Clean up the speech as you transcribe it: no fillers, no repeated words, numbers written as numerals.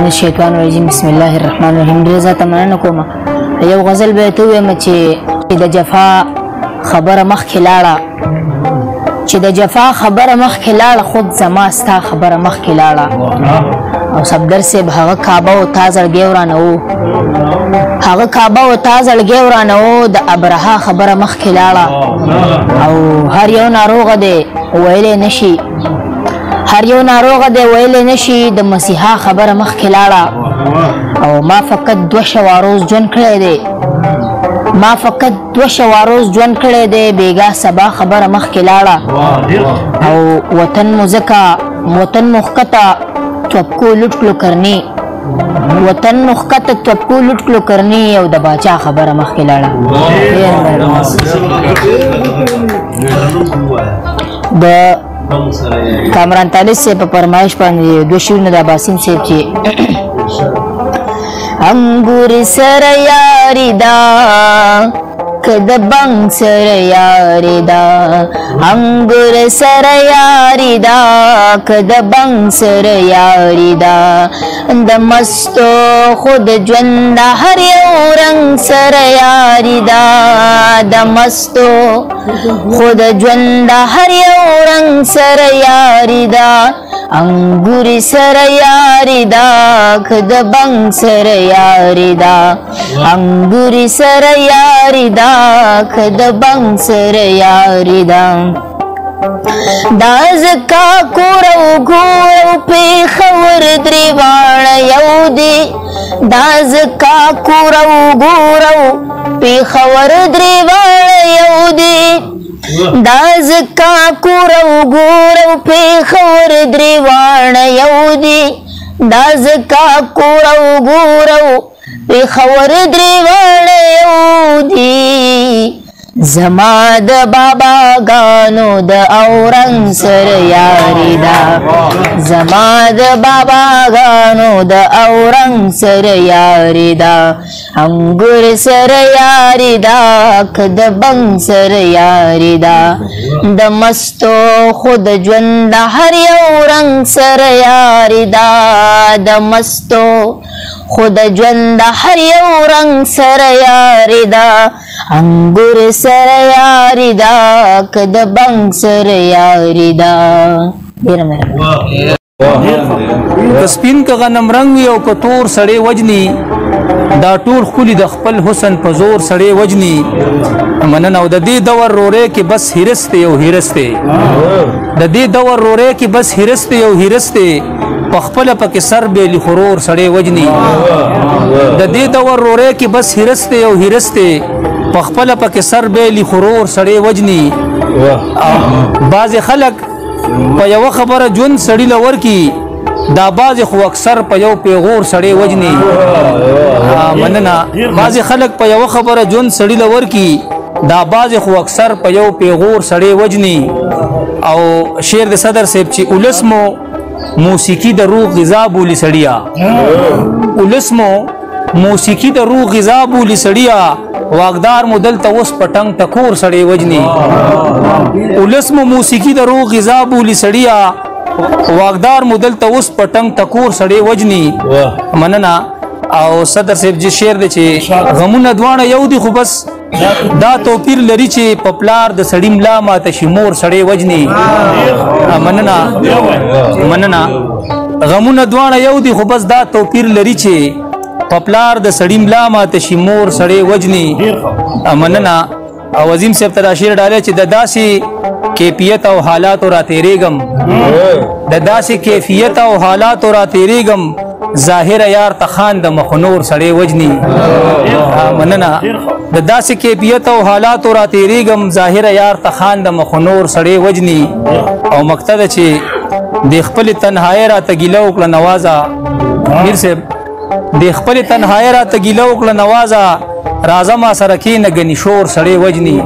من الشیطان الرجیم بسم الله الرحمن الرحیم. رضا تمنه کوم یو غزل به ته ویم چې د جفا خبره مخکې لاړه، چې د جفا خبره مخکې لاړه، خود زما ستا خبره مخکې لاړه. او صفدر صاحب هغه کعبه او تا زړګی ورانه و، هغه کعبه او تا زړګی ورانه و، د ابرهه خبره مخکې لاړه. او هر یو ناروغه دی ویلی نشي، هر یو ناروغه دی ویلی نشي، د مسیحا خبره مخکې لاړه. او ما فقط 2 شوا روز ژوند کړی دی، ما فقط 2 شوا روز ژوند کړی دی، بیګا سبا خبره مخکې لاړه. او وطن مو ځکه وطن مو ښکته توپکو لوټ کړو کرني، وطن مو ښکته توپکو لوټ کړو کرني، او د باچا خبره مخکې لاړه. د کامران طالب صاحب په فرمایش باندې 2 شعرونه د باسم صاحب چې انګور سره یاري دا کد بنګ سره یاري دا، انګور سره یاري دا کد بنګ سره یاري دا، د مستو خود ژوند هر یو رنگ سره یاري دا، د مستو خود ژوند هر یو رنگ سره یاري دا، انګور سره یاري دا کد بنګ سره یاري دا، انګور سره یاري دا کد بنګ سره یاري دا. دا زکا کورو ګورو پیښور درې واړه یو دی، دا زکا کورو ګورو پیښور درې واړه یو دی، دا زکا کورو ګورو پیښور درې واړه یو دی، دا زکا کورو ګورو پیښور درې واړه یو دی. زما د بابا گانو د اورنګ سره یاري دا، زما د بابا گانو د اورنګ سره یاري دا، انګور سره یاري دا کد بنګ سره یاري دا، د مستو خود ژوند هر یو رنگ سره یاري دا، د مستو خود ژوند هر یو رنگ سره یاري دا، انګور سره یاري دا کد بنګ سره یاري دا. ډېره مهرباني. سپین که غنم رنګ وي او که تور سړی وجني، دا ټول ښکلي د خپل حسن په زور سړی وجني. مننه. او د دې دور رورۍ کې بس هرس دی او هرس دی، د دې دور رورۍ کې بس هرس دی او هرس دی، په خپله پکې سر بیلي خورور سړی وجني. د دې دور رورۍ کې بس هرس دی او هرس دی، په خپله پکې سر بیلي خورور سړی وجني. بعضې خلک په یوه خبره ژوند سړي له ورکي، دا بعضې خو اکثر په یو پیغور سړی وجني. مننه. بعضې خلک په یوه خبره ژوند سړي له ورکي، دا بعضې خو اکثر په یو پیغور سړی وجني. او شعر د صدر صاحب چې اولس مو موسیقي د روح غذا بولی سړیا، اولس مو موسیقي د روح غذا بولی سړیا، واقدار مو دلته اوس پټنګ ټکور سړی وجني. اولس مو موسیقي د روح غذا بولی سړیا، واقدار مو دلته اوس پټنګ ټکور سړی وجني. مننه. او صدر صاحب جی شعر دی چې غمونه دواړه یو دي، خو بس دا توپیر لري چې په پلار د سړي ملا ماته شي مور سړی وجني. مننه. مننه. غمونه دواړه یو دي، خو بس دا توپیر لري چې په پلار د سړي ملا ماته شي مور سړی وجني. مننه. او عظیم صاحب ته دا شعر ډالۍ چې د داسې کیفیت او حالاتو را تیریږم، د داسې کیفیت او حالاتو را تیریږم، ظاهر یار تخان د مخنور سړی وجني. مننه. د داسې کیفیت او حالاتو را تیریږم، ظاهر یار تخان د مخنور سړی وجني. او مقصد چې د خپل تنهایی را تګیله وکړه نوازه، میر صاحب د خپل تنهایی را تګیله وکړه نوازه، راځه ما سره کښېنه ګنې شور سړی وجني.